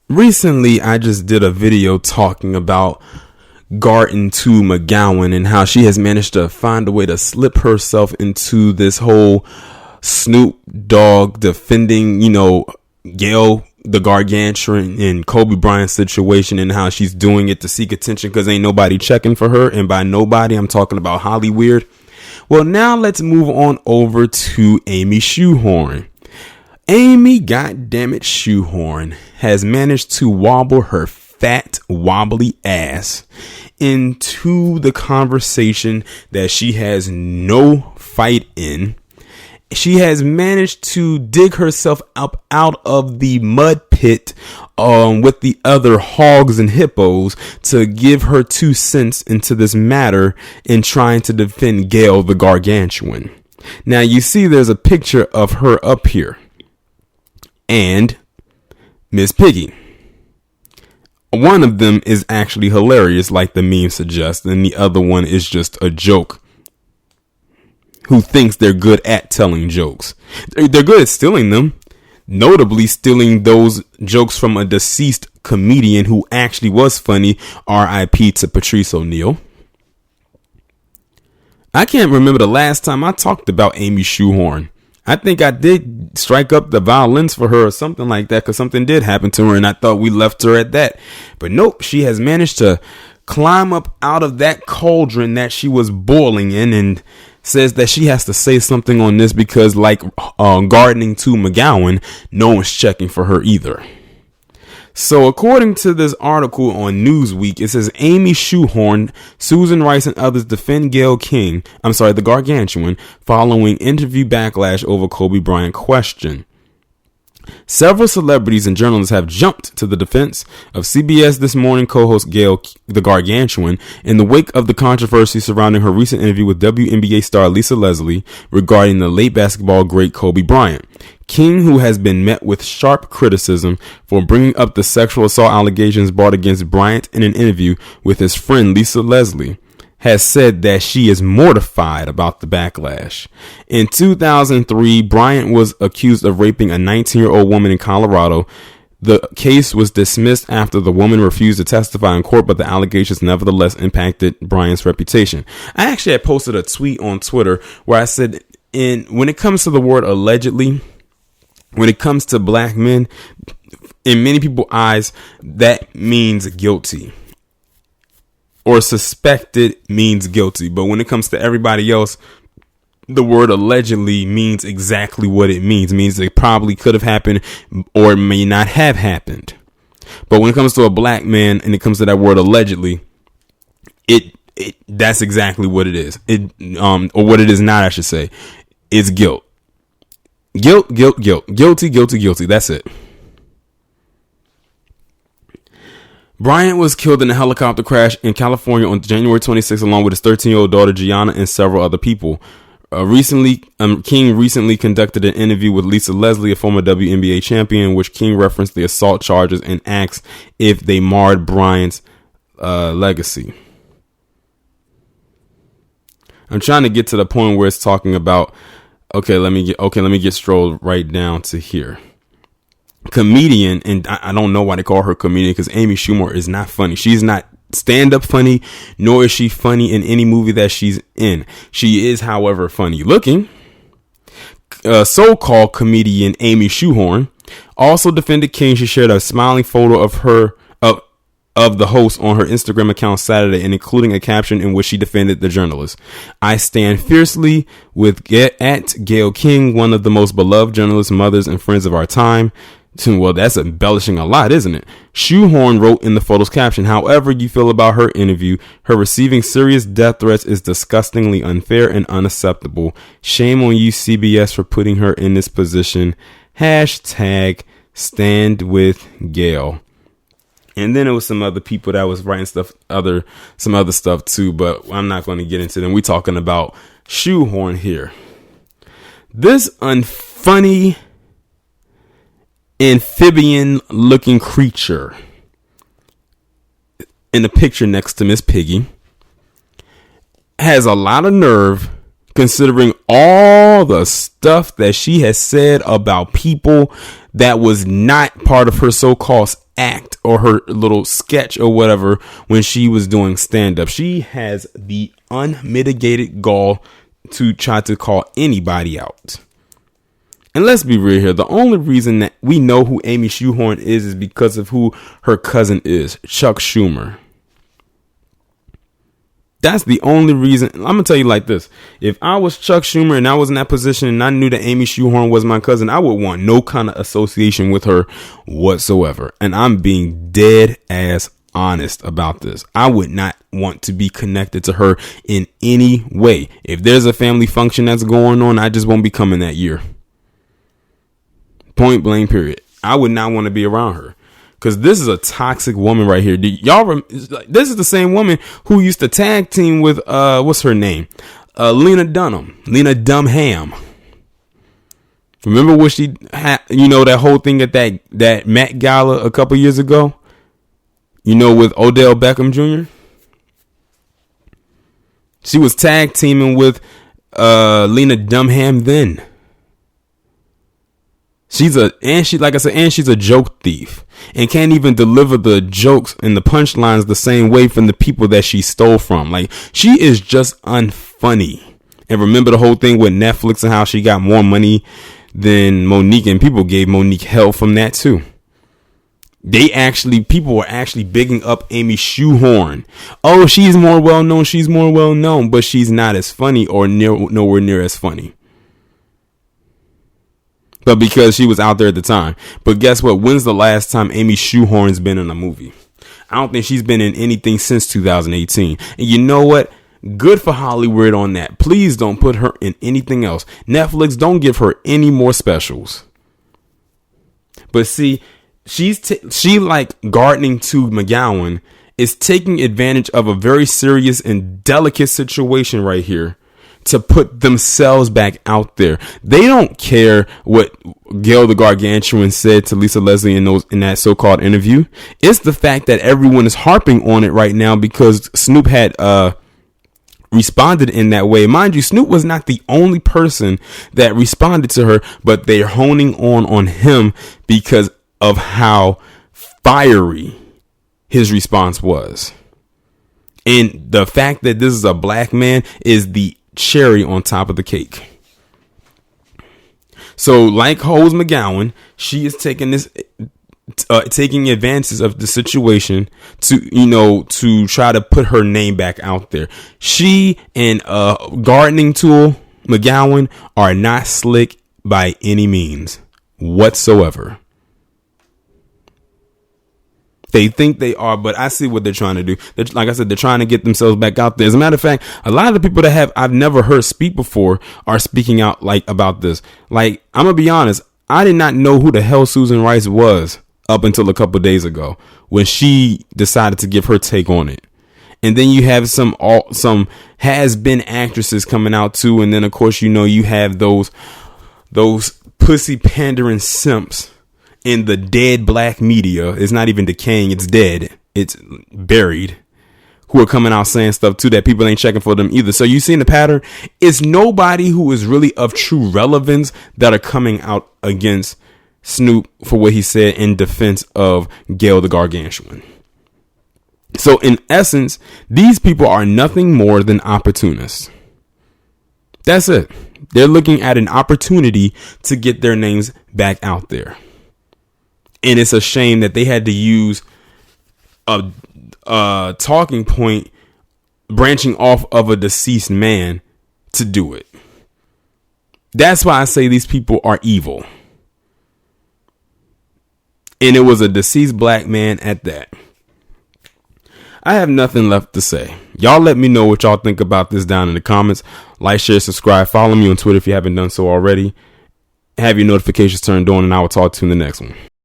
Recently, I just did a video talking about Garden to McGowan and how she has managed to find a way to slip herself into this whole Snoop Dogg defending, Gail the Gargantuan and Kobe Bryant situation, and how she's doing it to seek attention because ain't nobody checking for her. And by nobody, I'm talking about Hollyweird. Well, now let's move on over to Amy Schumer. Amy goddammit Schumer has managed to wobble her fat, wobbly ass into the conversation that she has no fight in. She has managed to dig herself up out of the mud pit with the other hogs and hippos to give her 2 cents into this matter in trying to defend Gail the Gargantuan. Now you see there's a picture of her up here and Miss Piggy. One of them is actually hilarious, like the meme suggests, and the other one is just a joke. Who thinks they're good at telling jokes? They're good at stealing them. Notably stealing those jokes from a deceased comedian who actually was funny. R.I.P. to Patrice O'Neal. I can't remember the last time I talked about Amy Schumer. I think I did strike up the violins for her or something like that, because something did happen to her and I thought we left her at that. But nope, she has managed to climb up out of that cauldron that she was boiling in and says that she has to say something on this because, like gardening to McGowan, no one's checking for her either. So according to this article on Newsweek, it says Amy Schumer, Susan Rice and others defend the Gargantuan, following interview backlash over Kobe Bryant question. Several celebrities and journalists have jumped to the defense of CBS This Morning co-host Gail the Gargantuan in the wake of the controversy surrounding her recent interview with WNBA star Lisa Leslie regarding the late basketball great Kobe Bryant. King, who has been met with sharp criticism for bringing up the sexual assault allegations brought against Bryant in an interview with his friend Lisa Leslie, has said that she is mortified about the backlash. In 2003, Bryant was accused of raping a 19-year-old woman in Colorado. The case was dismissed after the woman refused to testify in court, but the allegations nevertheless impacted Bryant's reputation. I actually had posted a tweet on Twitter where I said, when it comes to the word allegedly, when it comes to black men, in many people's eyes, that means guilty. Or suspected means guilty. But when it comes to everybody else, the word allegedly means exactly what it means. It means it probably could have happened or it may not have happened. But when it comes to a black man and it comes to that word allegedly, that's exactly what it is. Or what it is not, I should say. It's guilt. Guilt. Guilty. That's it. Bryant was killed in a helicopter crash in California on January 26 along with his 13-year-old daughter Gianna and several other people. King recently conducted an interview with Lisa Leslie, a former WNBA champion, in which King referenced the assault charges and asked if they marred Bryant's legacy. I'm trying to get to the point where it's talking about. Let me get strolled right down to here. Comedian, and I don't know why they call her comedian because Amy Schumer is not funny. She's not stand-up funny, nor is she funny in any movie that she's in. She is, however, funny looking. So-called comedian Amy Schumer also defended King. She shared a smiling photo of her of the host on her Instagram account Saturday, and including a caption in which she defended the journalist. I stand fiercely at Gayle King, one of the most beloved journalists, mothers, and friends of our time. Well, that's embellishing a lot, isn't it? Shoehorn wrote in the photo's caption, however you feel about her interview, her receiving serious death threats is disgustingly unfair and unacceptable. Shame on you, CBS, for putting her in this position. Hashtag stand with Gail. And then it was some other people that was writing some other stuff too, but I'm not going to get into them. We're talking about Shoehorn here. This unfunny amphibian looking creature in the picture next to Miss Piggy has a lot of nerve, considering all the stuff that she has said about people that was not part of her so-called act or her little sketch or whatever when she was doing stand up. She has the unmitigated gall to try to call anybody out. And let's be real here. The only reason that we know who Amy Schumer is because of who her cousin is, Chuck Schumer. That's the only reason. I'm going to tell you like this. If I was Chuck Schumer and I was in that position and I knew that Amy Schumer was my cousin, I would want no kind of association with her whatsoever. And I'm being dead ass honest about this. I would not want to be connected to her in any way. If there's a family function that's going on, I just won't be coming that year. Point blank, period. I would not want to be around her. Because this is a toxic woman right here. This is the same woman who used to tag team with, what's her name? Lena Dunham. Remember what she had, that whole thing at that Met Gala a couple years ago? With Odell Beckham Jr.? She was tag teaming with Lena Dunham then. She's a joke thief and can't even deliver the jokes and the punchlines the same way from the people that she stole from. Like, she is just unfunny. And remember the whole thing with Netflix and how she got more money than Monique, and people gave Monique hell from that too. People were actually bigging up Amy Schumer. Oh, she's more well known, but she's not as funny or nowhere near as funny. But because she was out there at the time. But guess what? When's the last time Amy Schumer's been in a movie? I don't think she's been in anything since 2018. And you know what? Good for Hollywood on that. Please don't put her in anything else. Netflix, don't give her any more specials. But see, she like gardening to McGowan is taking advantage of a very serious and delicate situation right here to put themselves back out there. They don't care what Gail the Gargantuan said to Lisa Leslie in that so-called interview. It's the fact that everyone is harping on it right now because Snoop had responded in that way. Mind you, Snoop was not the only person that responded to her, but they're honing on him because of how fiery his response was. And the fact that this is a black man is the cherry on top of the cake. So like Hose McGowan, she is taking advances of the situation to try to put her name back out there. She and gardening tool McGowan are not slick by any means whatsoever. They think they are, but I see what they're trying to do. Like I said, they're trying to get themselves back out there. As a matter of fact, a lot of the people that I've never heard speak before are speaking out about this. Like, I'm going to be honest. I did not know who the hell Susan Rice was up until a couple days ago when she decided to give her take on it. And then you have some has-been actresses coming out too. And then, of course, you have those pussy pandering simps in the dead black media. It's not even decaying. It's dead. It's buried. Who are coming out saying stuff too that people ain't checking for them either. So you seen the pattern? It's nobody who is really of true relevance that are coming out against Snoop for what he said in defense of Gail the Gargantuan. So in essence, these people are nothing more than opportunists. That's it. They're looking at an opportunity to get their names back out there. And it's a shame that they had to use a talking point branching off of a deceased man to do it. That's why I say these people are evil. And it was a deceased black man at that. I have nothing left to say. Y'all let me know what y'all think about this down in the comments. Like, share, subscribe. Follow me on Twitter if you haven't done so already. Have your notifications turned on, and I will talk to you in the next one.